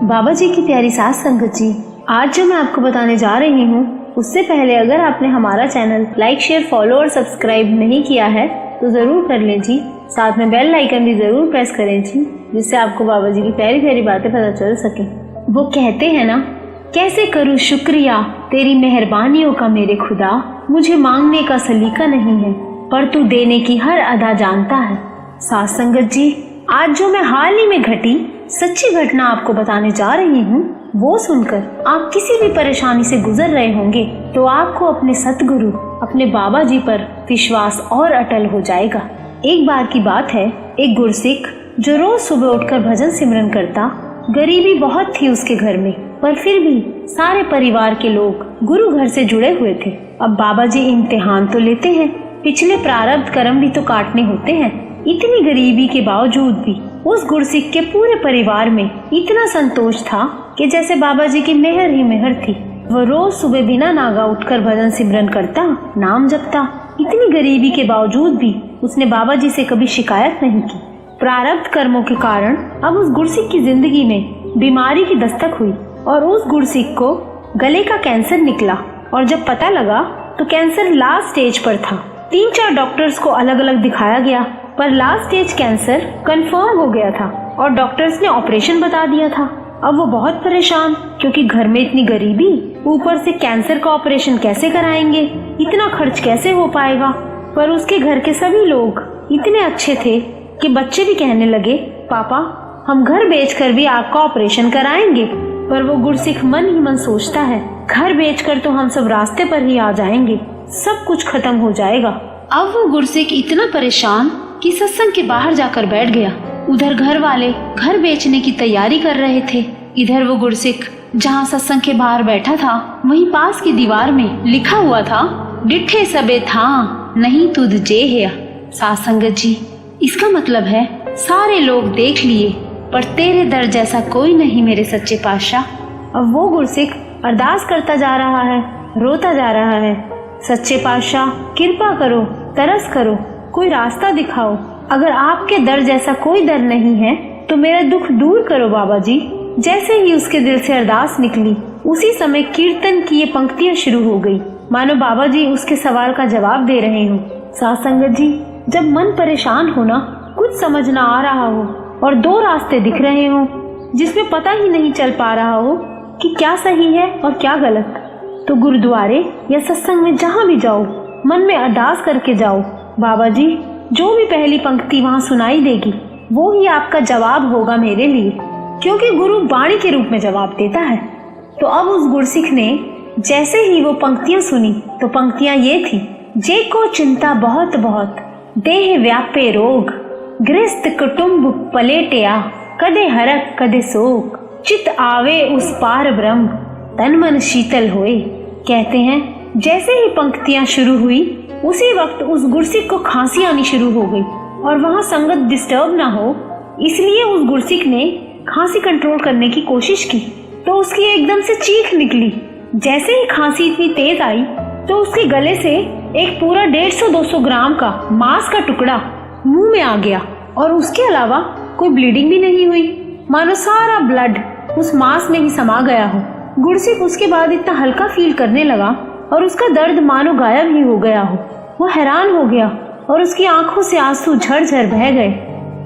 बाबा जी की प्यारी सास संगत जी, आज जो मैं आपको बताने जा रही हूँ उससे पहले अगर आपने हमारा चैनल लाइक, शेयर, फॉलो और सब्सक्राइब नहीं किया है तो जरूर कर लें जी। साथ में बेल आइकन भी जरूर प्रेस करें जी, जिससे आपको बाबा जी की प्यारी प्यारी बातें पता चल सके। वो कहते हैं ना, कैसे करूँ शुक्रिया तेरी मेहरबानियों का मेरे खुदा, मुझे मांगने का सलीका नहीं है पर तू देने की हर अदा जानता है। सास संगत जी, आज जो मैं हाल ही में घटी सच्ची घटना आपको बताने जा रही हूँ, वो सुनकर आप किसी भी परेशानी से गुजर रहे होंगे तो आपको अपने सतगुरु अपने बाबा जी पर विश्वास और अटल हो जाएगा। एक बार की बात है, एक गुरसिख जो रोज सुबह उठकर भजन सिमरन करता। गरीबी बहुत थी उसके घर में, पर फिर भी सारे परिवार के लोग गुरु घर से जुड़े हुए थे। अब बाबा जी इम्तिहान तो लेते हैं, पिछले प्रारब्ध कर्म भी तो काटने होते हैं। इतनी गरीबी के बावजूद भी उस गुरसिख के पूरे परिवार में इतना संतोष था कि जैसे बाबा जी की मेहर ही मेहर थी। वो रोज सुबह बिना नागा उठकर भजन सिमरन करता, नाम जपता। इतनी गरीबी के बावजूद भी उसने बाबा जी से कभी शिकायत नहीं की। प्रारब्ध कर्मों के कारण अब उस गुरसिख की जिंदगी में बीमारी की दस्तक हुई और उस गुरसिख को गले का कैंसर निकला। और जब पता लगा तो कैंसर लास्ट स्टेज पर था। 3-4 डॉक्टर्स को अलग अलग दिखाया गया, पर लास्ट स्टेज कैंसर कंफर्म हो गया था और डॉक्टर्स ने ऑपरेशन बता दिया था। अब वो बहुत परेशान, क्योंकि घर में इतनी गरीबी, ऊपर से कैंसर का ऑपरेशन कैसे कराएंगे, इतना खर्च कैसे हो पाएगा। पर उसके घर के सभी लोग इतने अच्छे थे कि बच्चे भी कहने लगे, पापा हम घर बेचकर भी आपका ऑपरेशन कराएंगे। पर वो गुरसिख मन ही मन सोचता है, घर बेचकर तो हम सब रास्ते पर ही आ जाएंगे, सब कुछ खत्म हो जाएगा। अब वो गुरसिख इतना परेशान कि सत्संग के बाहर जाकर बैठ गया। उधर घर वाले घर बेचने की तैयारी कर रहे थे, इधर वो गुरसिख जहाँ सत्संग के बाहर बैठा था वहीं पास की दीवार में लिखा हुआ था, डिठे सबे था नहीं तुझ जे है। सास संगत जी, इसका मतलब है सारे लोग देख लिए पर तेरे दर जैसा कोई नहीं मेरे सच्चे पातशाह। अब वो गुरसिख अरदास करता जा रहा है, रोता जा रहा है, सच्चे पातशाह कृपा करो, तरस करो, कोई रास्ता दिखाओ। अगर आपके दर जैसा कोई दर नहीं है तो मेरा दुख दूर करो बाबा जी। जैसे ही उसके दिल से अरदास निकली उसी समय कीर्तन की ये पंक्तियां शुरू हो गई, मानो बाबा जी उसके सवाल का जवाब दे रहे हो। सास संगत जी, जब मन परेशान हो ना, कुछ समझ ना आ रहा हो और 2 रास्ते दिख रहे हो जिसमें पता ही नहीं चल पा रहा हो कि क्या सही है और क्या गलत, तो गुरुद्वारे या सत्संग में जहाँ भी जाओ मन में अरदास करके जाओ, बाबा जी जो भी पहली पंक्ति वहाँ सुनाई देगी वो ही आपका जवाब होगा मेरे लिए, क्योंकि गुरु वाणी के रूप में जवाब देता है। तो अब उस गुरसिख ने जैसे ही वो पंक्तियां सुनी तो पंक्तियां ये थी, जे को चिंता बहुत बहुत देह व्यापे रोग, गृहस्थ कुटुंब पलेटिया कदे हरक कदे शोक, चित आवे उस पार ब्रह्म तन मन शीतल होए। कहते हैं जैसे ही पंक्तियां शुरू हुई उसी वक्त उस गुरसिख को खांसी आनी शुरू हो गई और वहाँ संगत डिस्टर्ब ना हो इसलिए उस गुरसिख ने खांसी कंट्रोल करने की कोशिश की तो उसकी एकदम से चीख निकली। जैसे ही खांसी इतनी तेज आई तो उसके गले से एक पूरा 150-200 ग्राम का मांस का टुकड़ा मुंह में आ गया और उसके अलावा कोई ब्लीडिंग भी नहीं हुई, मानो सारा ब्लड उस मांस में ही समा गया हो। गुरसिख उसके बाद इतना हल्का फील करने लगा और उसका दर्द मानो गायब ही हो गया हो। वो हैरान हो गया और उसकी आंखों से आंसू झरझर बह गए।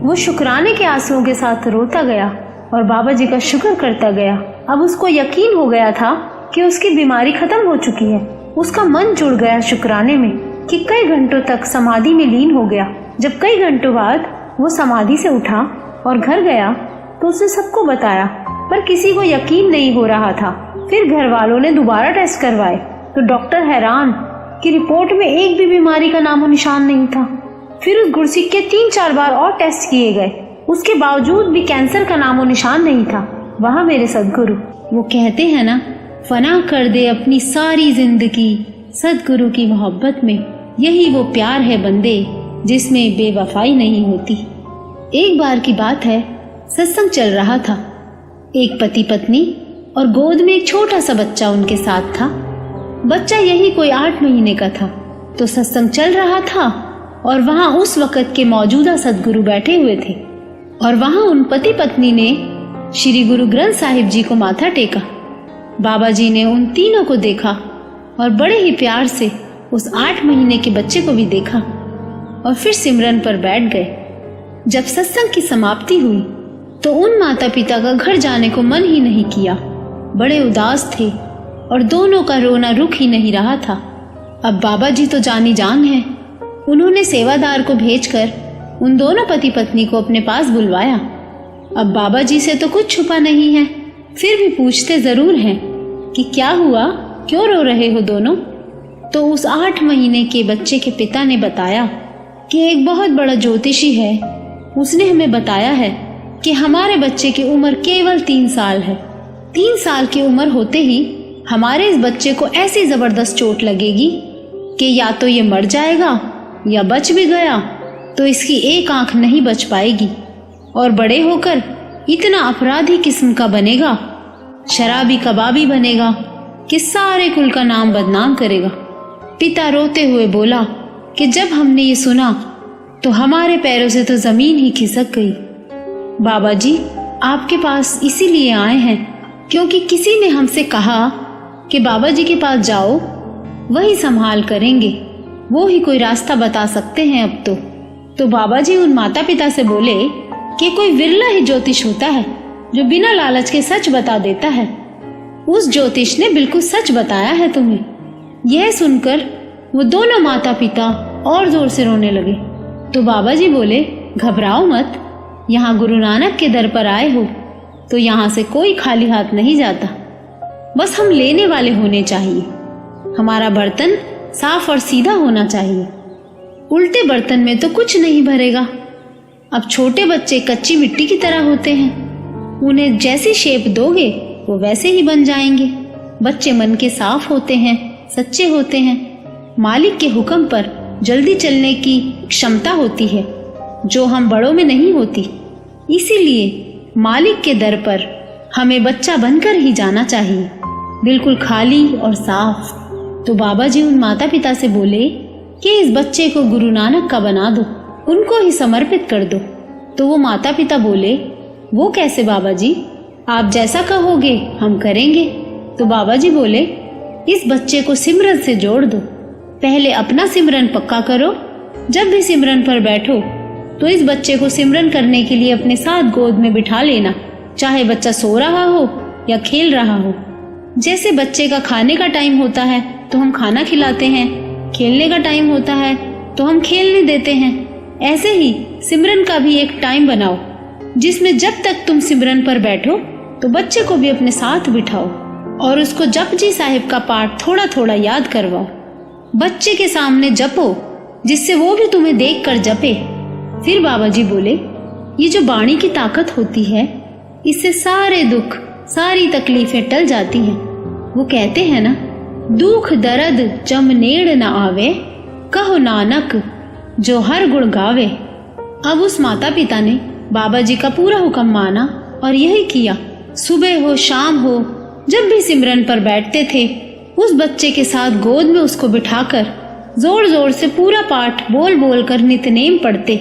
वो शुक्राने के आंसुओं के साथ रोता गया और बाबा जी का शुक्र करता गया। अब उसको यकीन हो गया था कि उसकी बीमारी खत्म हो चुकी है। उसका मन जुड़ गया शुक्राने में कि कई घंटों तक समाधि में लीन हो गया। जब कई घंटों बाद वो समाधि से उठा और घर गया तो उसने सबको बताया, पर किसी को यकीन नहीं हो रहा था। फिर घर वालों ने दोबारा टेस्ट करवाए तो डॉक्टर हैरान कि रिपोर्ट में एक भी बीमारी का नामो निशान नहीं था। फिर उस गुरसिख के 3-4 बार और टेस्ट किए गए, उसके बावजूद भी कैंसर का नामो निशान नहीं था। वहाँ मेरे सदगुरु, वो कहते हैं ना, फना कर दे अपनी सारी जिंदगी सदगुरु की मोहब्बत में, यही वो प्यार है बंदे जिसमें बेवफाई नहीं होती। एक बार की बात है, सत्संग चल रहा था। एक पति पत्नी और गोद में एक छोटा सा बच्चा उनके साथ था। बच्चा यही कोई 8 महीने का था। तो सत्संग चल रहा था और वहाँ उस वक़्त के मौजूदा सदगुरु बैठे हुए थे और वहाँ उन पति पत्नी ने श्री गुरु ग्रंथ साहिब जी को माथा टेका। बाबा जी ने उन तीनों को देखा और बड़े ही प्यार से उस 8 महीने के बच्चे को भी देखा और फिर सिमरन पर बैठ गए। जब सत्संग की समाप्ति हुई तो उन माता पिता का घर जाने को मन ही नहीं किया। बड़े उदास थे और दोनों का रोना रुक ही नहीं रहा था। अब बाबा जी तो जानी जान है। उन्होंने सेवादार को भेजकर उन दोनों पति पत्नी को अपने पास बुलवाया। अब बाबा जी से तो कुछ छुपा नहीं है, फिर भी पूछते जरूर हैं कि क्या हुआ, क्यों रो रहे हो दोनों। तो उस 8 महीने के बच्चे के पिता ने बताया कि एक बहुत बड़ा ज्योतिषी है, उसने हमें बताया है कि हमारे बच्चे की उम्र केवल 3 साल है। 3 साल की उम्र होते ही हमारे इस बच्चे को ऐसी जबरदस्त चोट लगेगी कि या तो ये मर जाएगा या बच भी गया तो इसकी एक आंख नहीं बच पाएगी और बड़े होकर इतना अपराधी किस्म का बनेगा, शराबी कबाबी बनेगा कि सारे कुल का नाम बदनाम करेगा। पिता रोते हुए बोला कि जब हमने ये सुना तो हमारे पैरों से तो जमीन ही खिसक गई। बाबा जी आपके पास इसीलिए आए हैं क्योंकि किसी ने हमसे कहा कि बाबा जी के पास जाओ, वही संभाल करेंगे, वो ही कोई रास्ता बता सकते हैं अब तो बाबा जी उन माता पिता से बोले कि कोई विरला ही ज्योतिष होता है जो बिना लालच के सच बता देता है। उस ज्योतिष ने बिल्कुल सच बताया है तुम्हें। यह सुनकर वो दोनों माता पिता और जोर से रोने लगे। तो बाबा जी बोले, घबराओ मत, यहाँ गुरु नानक के दर पर आए हो तो यहाँ से कोई खाली हाथ नहीं जाता। बस हम लेने वाले होने चाहिए। हमारा बर्तन साफ और सीधा होना चाहिए। उल्टे बर्तन में तो कुछ नहीं भरेगा। अब छोटे बच्चे कच्ची मिट्टी की तरह होते हैं, उन्हें जैसी शेप दोगे वो वैसे ही बन जाएंगे। बच्चे मन के साफ होते हैं, सच्चे होते हैं, मालिक के हुक्म पर जल्दी चलने की क्षमता होती है जो हम बड़ों में नहीं होती। इसीलिए मालिक के दर पर हमें बच्चा बनकर ही जाना चाहिए, बिल्कुल खाली और साफ। तो बाबा जी उन माता पिता से बोले कि इस बच्चे को गुरु नानक का बना दो, उनको ही समर्पित कर दो। तो वो माता पिता बोले, वो कैसे बाबा जी, आप जैसा कहोगे हम करेंगे। तो बाबा जी बोले, इस बच्चे को सिमरन से जोड़ दो। पहले अपना सिमरन पक्का करो। जब भी सिमरन पर बैठो तो इस बच्चे को सिमरन करने के लिए अपने साथ गोद में बिठा लेना, चाहे बच्चा सो रहा हो या खेल रहा हो। जैसे बच्चे का खाने का टाइम होता है तो हम खाना खिलाते हैं, खेलने का टाइम होता है तो हम खेलने देते हैं, ऐसे ही सिमरन का भी एक टाइम बनाओ जिसमें जब तक तुम सिमरन पर बैठो तो बच्चे को भी अपने साथ बिठाओ और उसको जपजी साहिब का पाठ थोड़ा थोड़ा याद करवाओ। बच्चे के सामने जपो जिससे वो भी तुम्हें देखकर जपे। फिर बाबा जी बोले, ये जो बाणी की ताकत होती है इससे सारे दुख सारी तकलीफें टल जाती हैं। वो कहते हैं ना, दुख दर्द जम नेड़ न आवे, कहो नानक जो हर गुण गावे। अब उस माता पिता ने बाबा जी का पूरा हुक्म माना और यही किया। सुबह हो शाम हो जब भी सिमरन पर बैठते थे उस बच्चे के साथ गोद में उसको बिठाकर जोर जोर से पूरा पाठ बोल बोल कर नितनेम पढ़ते,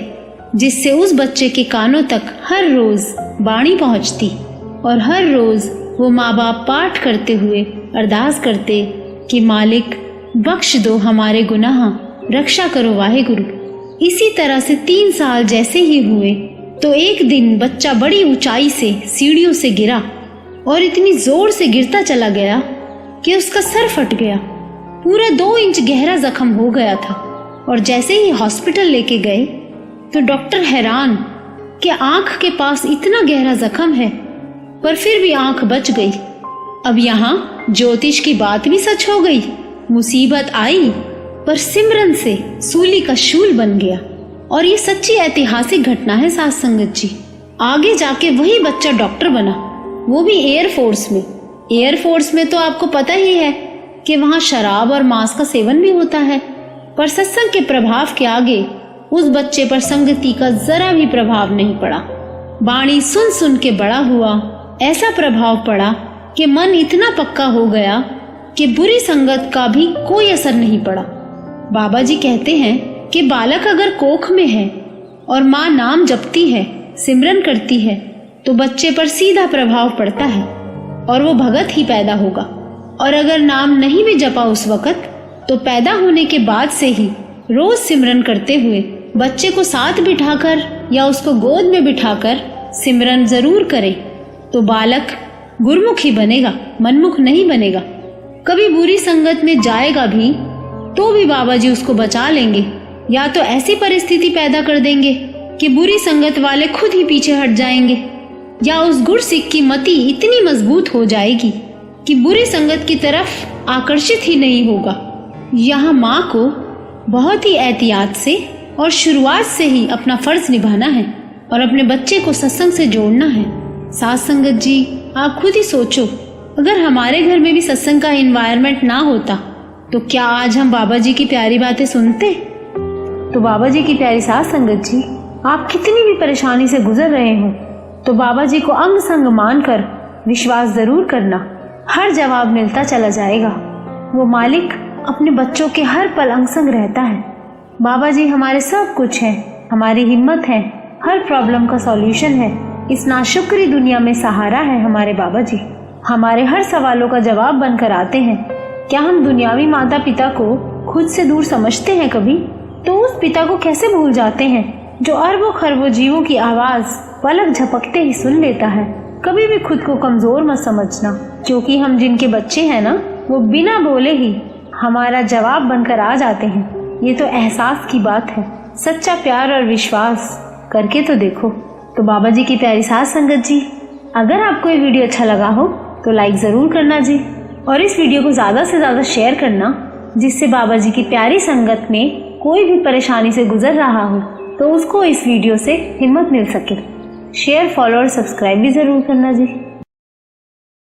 जिससे उस बच्चे के कानों तक हर रोज बाणी पहुंचती और हर रोज वो माँ बाप पाठ करते हुए अरदास करते कि मालिक बख्श दो हमारे गुनाह, रक्षा करो वाहेगुरु। इसी तरह से 3 साल जैसे ही हुए तो एक दिन बच्चा बड़ी ऊंचाई से सीढ़ियों से गिरा और इतनी जोर से गिरता चला गया कि उसका सर फट गया। पूरा 2 इंच गहरा जख्म हो गया था और जैसे ही हॉस्पिटल लेके गए तो डॉक्टर हैरान कि आंख के पास इतना गहरा जख्म है पर फिर भी आंख बच गई। अब यहाँ ज्योतिष की बात भी सच हो गई। मुसीबत आई पर सिमरन से सूली का शूल बन गया। और ये सच्ची ऐतिहासिक घटना है साथ संगत जी। आगे जाके वही बच्चा डॉक्टर बना, वो भी एयरफोर्स में। एयरफोर्स में तो आपको पता ही है कि वहाँ शराब और मांस का सेवन भी होता है, पर सत्संग के प्रभाव के आगे उस बच्चे पर संगति का जरा भी प्रभाव नहीं पड़ा। बाणी सुन सुन के बड़ा हुआ, ऐसा प्रभाव पड़ा कि मन इतना पक्का हो गया कि बुरी संगत का भी कोई असर नहीं पड़ा। बाबा जी कहते हैं कि बालक अगर कोख में है और माँ नाम जपती है, सिमरन करती है, तो बच्चे पर सीधा प्रभाव पड़ता है और वो भगत ही पैदा होगा। और अगर नाम नहीं भी जपा उस वक़्त, तो पैदा होने के बाद से ही रोज सिमरन करते हुए बच्चे को साथ बिठाकर या उसको गोद में बिठाकर सिमरन जरूर करे, तो बालक गुरमुख ही बनेगा, मनमुख नहीं बनेगा। कभी बुरी संगत में जाएगा भी तो भी बाबा जी उसको बचा लेंगे, या तो ऐसी परिस्थिति पैदा कर देंगे कि बुरी संगत वाले खुद ही पीछे हट जाएंगे, या उस गुरसिख की मति इतनी मजबूत हो जाएगी कि बुरी संगत की तरफ आकर्षित ही नहीं होगा। यहाँ माँ को बहुत ही एहतियात से और शुरुआत से ही अपना फर्ज निभाना है और अपने बच्चे को सत्संग से जोड़ना है। साथ संगत जी, आप खुद ही सोचो, अगर हमारे घर में भी सत्संग का एनवायरनमेंट ना होता तो क्या आज हम बाबा जी की प्यारी बातें सुनते? तो बाबा जी की प्यारी साथ संगत जी, आप कितनी भी परेशानी से गुजर रहे हो तो बाबा जी को अंग संग मानकर विश्वास जरूर करना, हर जवाब मिलता चला जाएगा। वो मालिक अपने बच्चों के हर पल अंग संग रहता है। बाबा जी हमारे सब कुछ हैं, हमारी हिम्मत है, हर प्रॉब्लम का सॉल्यूशन है। इस नाशुक्री दुनिया में सहारा है हमारे बाबा जी। हमारे हर सवालों का जवाब बनकर आते हैं। क्या हम दुनियावी माता पिता को खुद से दूर समझते हैं कभी? तो उस पिता को कैसे भूल जाते हैं जो अरबों खरबों जीवों की आवाज पलक झपकते ही सुन लेता है। कभी भी खुद को कमजोर मत समझना, क्योंकि हम जिनके बच्चे हैं ना, वो बिना बोले ही हमारा जवाब बनकर आ जाते हैं। ये तो एहसास की बात है। सच्चा प्यार और विश्वास करके तो देखो। तो बाबा जी की प्यारी साथ संगत जी, अगर आपको ये वीडियो अच्छा लगा हो तो लाइक जरूर करना जी, और इस वीडियो को ज्यादा से ज्यादा शेयर करना, जिससे बाबा जी की प्यारी संगत में कोई भी परेशानी से गुजर रहा हो तो उसको इस वीडियो से हिम्मत मिल सके। शेयर, फॉलो और सब्सक्राइब भी जरूर करना जी।